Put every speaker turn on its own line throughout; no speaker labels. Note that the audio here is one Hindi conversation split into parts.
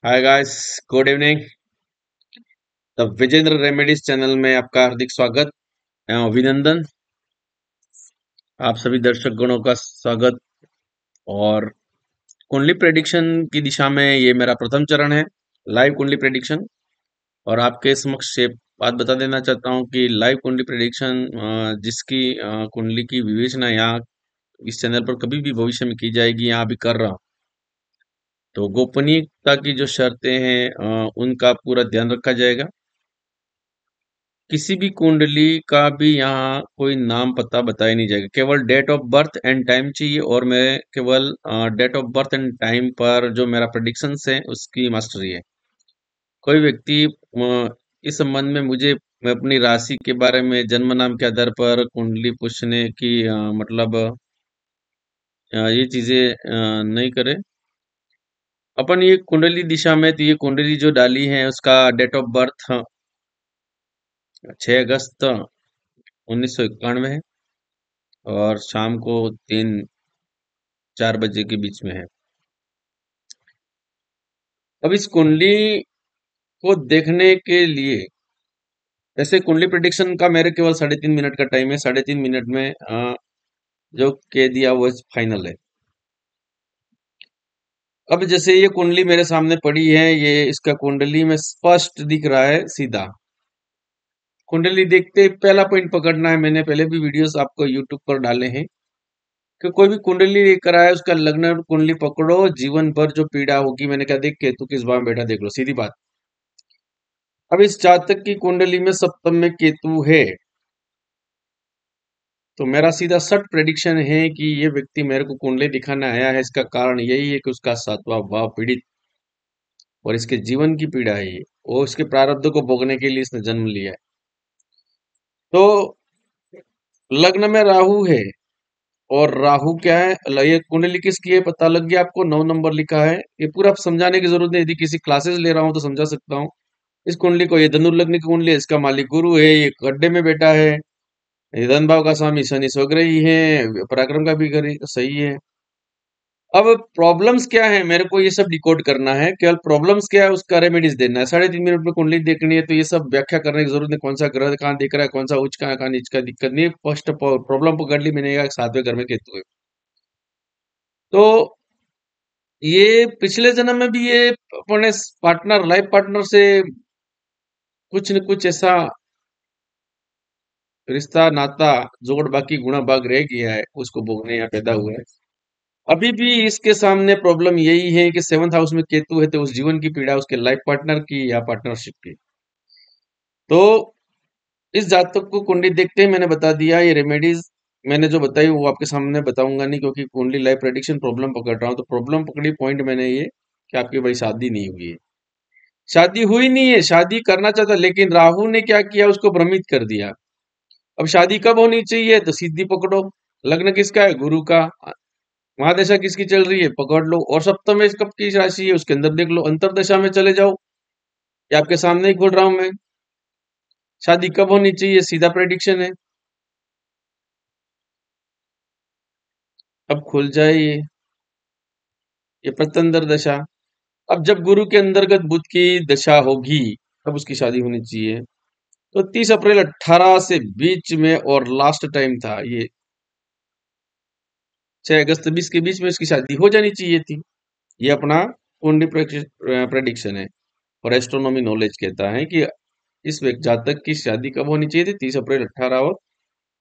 Hi guys, good evening. The Vijendra remedies channel में आपका हार्दिक स्वागत एवं अभिनंदन। आप सभी दर्शक गणों का स्वागत। और कुंडली प्रेडिक्शन की दिशा में ये मेरा प्रथम चरण है, लाइव कुंडली प्रेडिक्शन। और आपके समक्ष ये बात बता देना चाहता हूँ कि लाइव कुंडली प्रेडिक्शन जिसकी कुंडली की विवेचना यहाँ इस चैनल पर कभी भी भविष्य में की जाएगी, यहाँ भी कर रहा हूँ। तो गोपनीयता की जो शर्तें हैं उनका पूरा ध्यान रखा जाएगा। किसी भी कुंडली का भी यहाँ कोई नाम पता बताया नहीं जाएगा, केवल date of birth and time चाहिए। और मैं केवल date of birth and time पर जो मेरा प्रेडिक्शंस है उसकी मास्टरी है। कोई व्यक्ति इस संबंध में मुझे मैं अपनी राशि के बारे में जन्म नाम के आधार पर कुंडली पूछने की मतलब ये चीजें नहीं करे। अपन ये कुंडली दिशा में तो ये कुंडली जो डाली है उसका डेट ऑफ बर्थ 6 अगस्त 1991 है और शाम को 3-4 बजे के बीच में है। अब इस कुंडली को देखने के लिए वैसे कुंडली प्रेडिक्शन का मेरे केवल 3.5 मिनट का टाइम है। 3.5 मिनट में जो कह दिया वो फाइनल है। अब जैसे ये कुंडली मेरे सामने पड़ी है, ये इसका कुंडली में स्पष्ट दिख रहा है सीधा। कुंडली देखते ही पहला पॉइंट पकड़ना है। मैंने पहले भी वीडियोस आपको यूट्यूब पर डाले हैं कि कोई भी कुंडली लेकर आए उसका लग्न और कुंडली पकड़ो, जीवन भर जो पीड़ा होगी। मैंने कहा देख केतु किस भाव में बैठा देख लो, सीधी बात। अब इस जातक की कुंडली में सप्तम में केतु है, तो मेरा सीधा सट प्रेडिक्शन है कि ये व्यक्ति मेरे को कुंडली दिखाने आया है। इसका कारण यही है कि उसका सातवां भाव पीड़ित और इसके जीवन की पीड़ा है ये, और इसके प्रारब्ध को भोगने के लिए इसने जन्म लिया है। तो लग्न में राहु है और राहु क्या है, ये कुंडली किसकी है पता लग गया आपको। 9 नंबर लिखा है। ये पूरा समझाने की जरूरत नहीं, यदि किसी क्लासेस ले रहा हूं तो समझा सकता हूँ। इस कुंडली को, ये धनुर्लग्न की कुंडली है, इसका मालिक गुरु है, ये गड्ढे में बैठा है। ये धन भाव का स्वामी शनि स्वग्रही है, पराक्रम का भी घर सही है। अब प्रॉब्लम्स क्या है, मेरे को ये सब डिकोड करना है। केवल प्रॉब्लम्स क्या है उसका रेमेडीज देना है। 3.5 मिनट में कुंडली देखनी है तो ये सब व्याख्या करने की जरूरत नहीं। कौन सा ग्रह कहाँ दिख रहा है, कौन सा उच्च कहाँ कहाँ नीच का, दिक्कत नहीं है। फर्स्ट प्रॉब्लम पकड़ ली मैंने, 7वें घर में केतु है। तो ये पिछले जन्म में भी ये अपने पार्टनर, लाइफ पार्टनर से कुछ न कुछ ऐसा रिश्ता नाता जोड़ बाकी गुणा भाग रह गया है, उसको भोगने यहाँ पैदा हुआ है। अभी भी इसके सामने प्रॉब्लम यही है कि 7th हाउस में केतु है, तो उस जीवन की पीड़ा उसके लाइफ पार्टनर की या पार्टनरशिप की। तो इस जातक को कुंडली देखते ही मैंने बता दिया। ये रेमेडीज मैंने जो बताई वो आपके सामने बताऊंगा नहीं, क्योंकि कुंडली लाइफ प्रेडिक्शन प्रॉब्लम पकड़ रहा हूँ। तो प्रॉब्लम पकड़ी पॉइंट मैंने ये कि आपकी भाई शादी नहीं हुई है। शादी हुई नहीं है, शादी करना चाहता, लेकिन राहु ने क्या किया, उसको भ्रमित कर दिया। अब शादी कब होनी चाहिए, तो सीधी पकड़ो। लग्न किसका है, गुरु का। महादशा किसकी चल रही है, पकड़ लो। और सप्तम में कब की राशि है उसके अंदर देख लो। अंतरदशा में चले जाओ, ये आपके सामने ही खोल रहा हूं मैं। शादी कब होनी चाहिए, सीधा प्रेडिक्शन है। अब खुल जाए ये प्रत्यंतर दशा। अब जब गुरु के अंतर्गत बुध की दशा होगी तब उसकी शादी होनी चाहिए। तो 30 अप्रैल 18 से बीच में, और लास्ट टाइम था ये 6 अगस्त 20 के बीच में इसकी शादी हो जानी चाहिए थी। ये अपना कुंडली प्रेडिक्शन है। और एस्ट्रोनॉमी नॉलेज कहता है कि इस जातक की शादी कब होनी चाहिए थी, 30 अप्रैल 18 और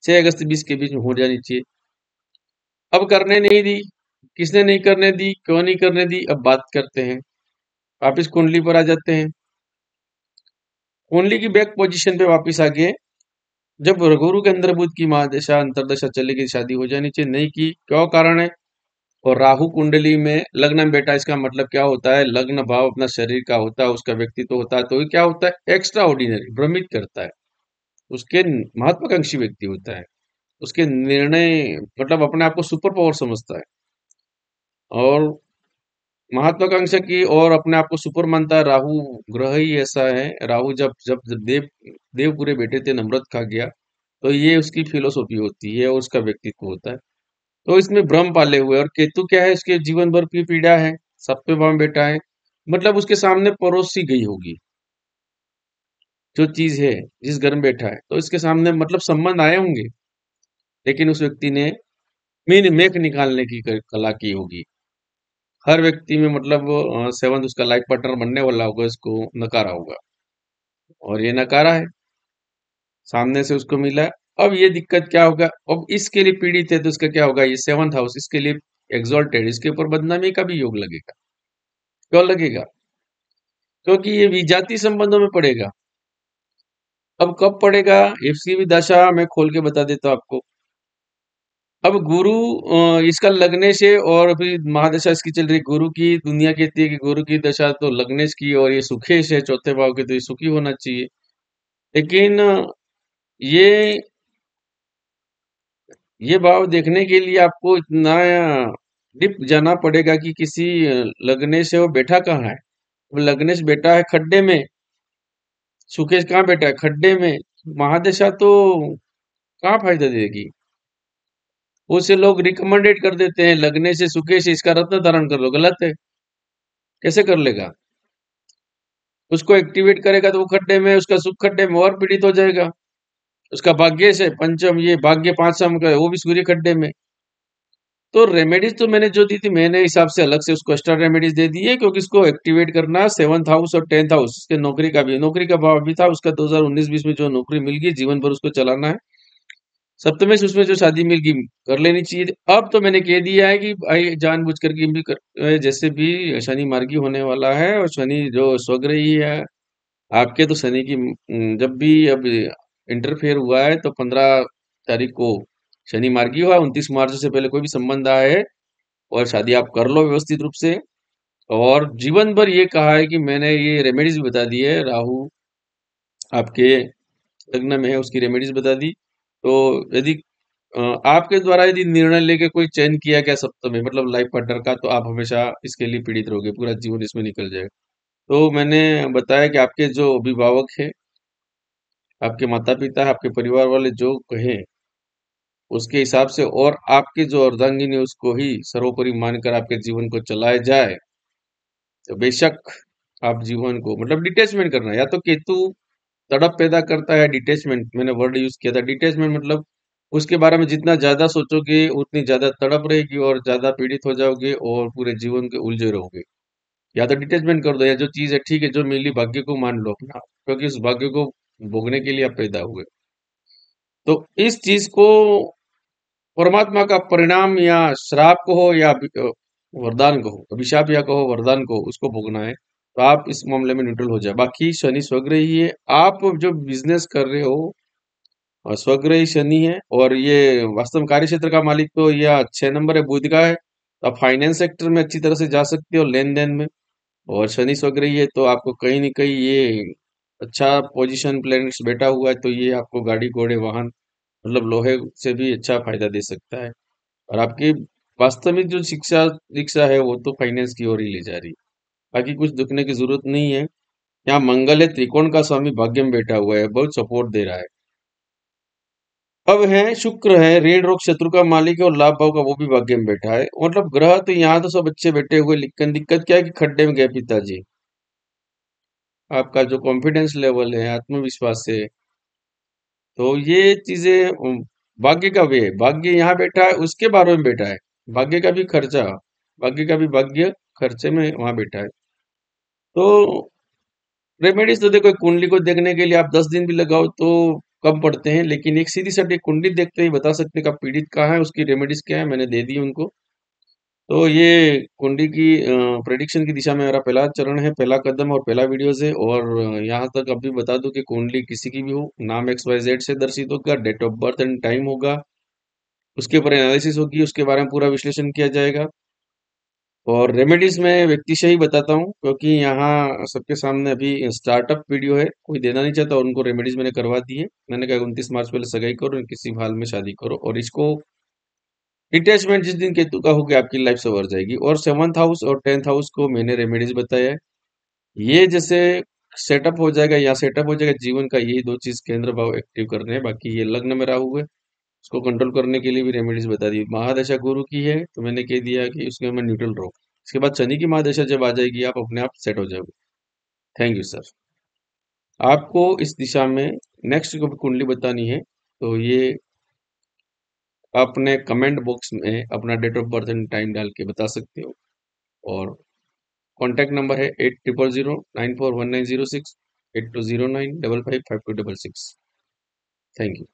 6 अगस्त 20 के बीच में हो जानी चाहिए। अब करने नहीं दी, किसने नहीं करने दी, क्यों नहीं करने दी, अब बात करते हैं। वापिस कुंडली पर आ जाते हैं। कुंडली की बैक पोजीशन पे वापिस आ गए। जब गुरु के अंदर बुध की महादशा अंतरदशा चलेगी, शादी हो जानी चाहिए, नहीं की, क्यों कारण है। और राहु कुंडली में लग्न में बैठा, इसका मतलब क्या होता है, लग्न भाव अपना शरीर का होता है, उसका व्यक्तित्व होता है। तो ये क्या होता है, एक्स्ट्रा ऑर्डिनरी, भ्रमित करता है। उसके महत्वाकांक्षी व्यक्ति होता है। उसके निर्णय मतलब अपने आप को सुपर पावर समझता है। और महत्वाकांक्षा की और अपने आप को सुपर मानता है। राहु ग्रह ही ऐसा है। राहु जब जब जब देवपुरे बैठे थे, नमृत खा गया, तो ये उसकी फिलोसॉफी होती है और उसका व्यक्तित्व होता है। तो इसमें भ्रम पाले हुए। और केतु क्या है, इसके जीवन भर की पीड़ा है, सप्तम भाव में बैठा है। मतलब उसके सामने परोसी गई होगी जो चीज है, जिस घर में बैठा है, तो इसके सामने मतलब संबंध आए होंगे, लेकिन उस व्यक्ति ने मीन मेख निकालने की कला की होगी। हर व्यक्ति में मतलब सेवंथ उसका लाइफ पार्टनर बनने वाला होगा, इसको नकारा होगा, और ये नकारा है, सामने से उसको मिला है। अब ये दिक्कत क्या होगा, अब इसके लिए पीड़ित है तो इसका क्या होगा, ये सेवंथ हाउस इसके लिए एग्जॉल्टेड, इसके ऊपर बदनामी का भी योग लगेगा। क्यों लगेगा? क्योंकि ये विजातीय संबंधों में पड़ेगा। अब कब पड़ेगा, इसकी भी दशा मैं खोल के बता देता हूँ आपको। अब गुरु इसका लगने से, और फिर महादशा इसकी चल रही, गुरु की दुनिया कहती है कि गुरु की दशा तो लगने की, और ये सुखेश है चौथे भाव के, तो ये सुखी होना चाहिए। लेकिन ये ये भाव देखने के लिए आपको इतना डिप जाना पड़ेगा कि किसी लगने से वो बैठा कहाँ है। वो लगने से बैठा है खड्डे में, सुकेश कहाँ बैठा है, खड्डे में। महादशा तो कहाँ फायदा देगी। उसे लोग रिकमेंडेड कर देते हैं, लगने से सुकेश इसका रत्न धारण कर लो, गलत है। कैसे कर लेगा? उसको एक्टिवेट करेगा तो वो खड्डे में, उसका सुख खड्डे में और पीड़ित हो जाएगा। उसका भाग्य से पंचम, ये भाग्य पांचम का है, वो भी सूर्य खड्डे में। तो रेमेडीज तो मैंने जो दी थी, मैंने हिसाब से अलग से उसको एक्स्ट्रा रेमेडीज दे दी है, क्योंकि इसको एक्टिवेट करना है। सेवंथ हाउस और टेंथ हाउस, उसके नौकरी का भी है। नौकरी का भाव भी था उसका 2019-20 में, जो नौकरी मिल गई जीवन भर उसको चलाना है। सप्तमे से उसमें जो शादी मिल गई कर लेनी चाहिए थी। अब तो मैंने कह दिया है कि भाई जानबूझ करके भी जैसे भी शनि मार्गी होने वाला है, और शनि जो स्वग्रही है आपके, तो शनि की जब भी अब इंटरफेयर हुआ है तो 15 तारीख को शनि मार्गी हुआ। 29 मार्च से पहले कोई भी संबंध आया है और शादी आप कर लो व्यवस्थित रूप से। और जीवन भर ये कहा है कि मैंने ये रेमेडीज भी बता दी है, राहु आपके लग्न में है उसकी रेमेडीज बता दी। तो यदि आपके द्वारा यदि निर्णय लेके कोई चयन किया गया सप्तम में, मतलब लाइफ पार्टनर का, तो आप हमेशा इसके लिए पीड़ित रहोगे, पूरा जीवन इसमें निकल जाएगा। तो मैंने बताया कि आपके जो अभिभावक है, आपके माता पिता, आपके परिवार वाले जो कहें उसके हिसाब से, और आपके जो अर्धांगिनी है उसको ही सर्वोपरि मानकर आपके जीवन को चलाया जाए, तो बेशक आप जीवन को मतलब डिटेचमेंट करना है। या तो केतु तड़प पैदा करता है, डिटेचमेंट मैंने वर्ड यूज किया था। डिटेचमेंट मतलब उसके बारे में जितना ज्यादा सोचोगे उतनी ज्यादा तड़प रहेगी और ज्यादा पीड़ित हो जाओगे और पूरे जीवन के उलझे रहोगे। या तो डिटेचमेंट कर दो, या जो चीज है ठीक है, जो मिली भाग्य को मान लो अपना, क्योंकि उस भाग्य को भोगने के लिए आप पैदा हुए। तो इस चीज को परमात्मा का परिणाम या श्राप को हो या वरदान को हो, अभिशाप या कहो वरदान को, उसको भोगना है। तो आप इस मामले में न्यूट्रल हो जाए। बाकी शनि स्वग्रही है, आप जो बिजनेस कर रहे हो और स्वग्रही शनि है, और ये वास्तव में कार्य क्षेत्र का मालिक तो यह 6 नंबर है बुध का है, तो आप फाइनेंस सेक्टर में अच्छी तरह से जा सकते हो लेन देन में। और शनि स्वग्रही है तो आपको कहीं न कहीं ये अच्छा पोजीशन प्लैनेट्स बैठा हुआ है, तो ये आपको गाड़ी घोड़े वाहन मतलब लोहे से भी अच्छा फायदा दे सकता है। और आपकी वास्तविक जो शिक्षा दीक्षा है वो तो फाइनेंस की ओर ही ले जा रही है। बाकी कुछ दुखने की जरूरत नहीं है। यहाँ मंगल है, त्रिकोण का स्वामी भाग्य में बैठा हुआ है, बहुत सपोर्ट दे रहा है। अब है शुक्र है, ऋण रोग शत्रु का मालिक है, और लाभ भाव का वो भी भाग्य में बैठा है। मतलब ग्रह तो यहाँ तो सब अच्छे बैठे हुए, लेकिन दिक्कत क्या है कि खड्डे में गए पिताजी। आपका जो कॉन्फिडेंस लेवल है, आत्मविश्वास है, तो ये चीजें भाग्य का वे है। भाग्य यहाँ बैठा है, उसके बारे में बैठा है। भाग्य का भी खर्चा, भाग्य का भी भाग्य खर्चे में वहां बैठा है। तो रेमेडीज तो देखो, एक कुंडली को देखने के लिए आप 10 दिन भी लगाओ तो कम पड़ते हैं, लेकिन एक सीधी सादी कुंडली देखते ही बता सकते हैं कि आप पीड़ित कहाँ है, उसकी रेमेडीज क्या है, मैंने दे दी उनको। तो ये कुंडली की प्रेडिक्शन की दिशा में मेरा पहला चरण है, पहला कदम और पहला वीडियोस है। और यहाँ तक अभी बता दूं कि कुंडली किसी की भी हो, नाम XYZ से दर्शित होगा, date of birth and time होगा, उसके ऊपर एनालिसिस होगी, उसके बारे में पूरा विश्लेषण किया जाएगा। और रेमेडीज में व्यक्ति से ही बताता हूँ, क्योंकि यहाँ सबके सामने अभी स्टार्टअप वीडियो है, कोई देना नहीं चाहता, और उनको रेमेडीज मैंने करवा दी है। मैंने कहा 29 मार्च पहले सगाई करो और किसी हाल में शादी करो, और इसको डिटैचमेंट जिस दिन केतु का हो गया आपकी लाइफ सवर जाएगी। और 7th हाउस और 10th हाउस को मैंने रेमेडीज बताया है। ये जैसे सेटअप हो जाएगा या सेटअप हो जाएगा जीवन का, यही दो चीज केंद्र भाव एक्टिव करने हैं। बाकी ये लग्न में राहु है, उसको कंट्रोल करने के लिए भी रेमेडीज बता दी। महादशा गुरु की है तो मैंने कह दिया कि उसके में न्यूट्रल रहो। इसके बाद शनि की महादशा जब आ जाएगी आप अपने आप सेट हो जाओगे। Thank you sir. आपको इस दिशा में नेक्स्ट को भी कुंडली बतानी है तो ये अपने कमेंट बॉक्स में अपना date of birth and time डाल के बता सकते हो। और कॉन्टैक्ट नंबर है 80094190 6, 8209555266। Thank you.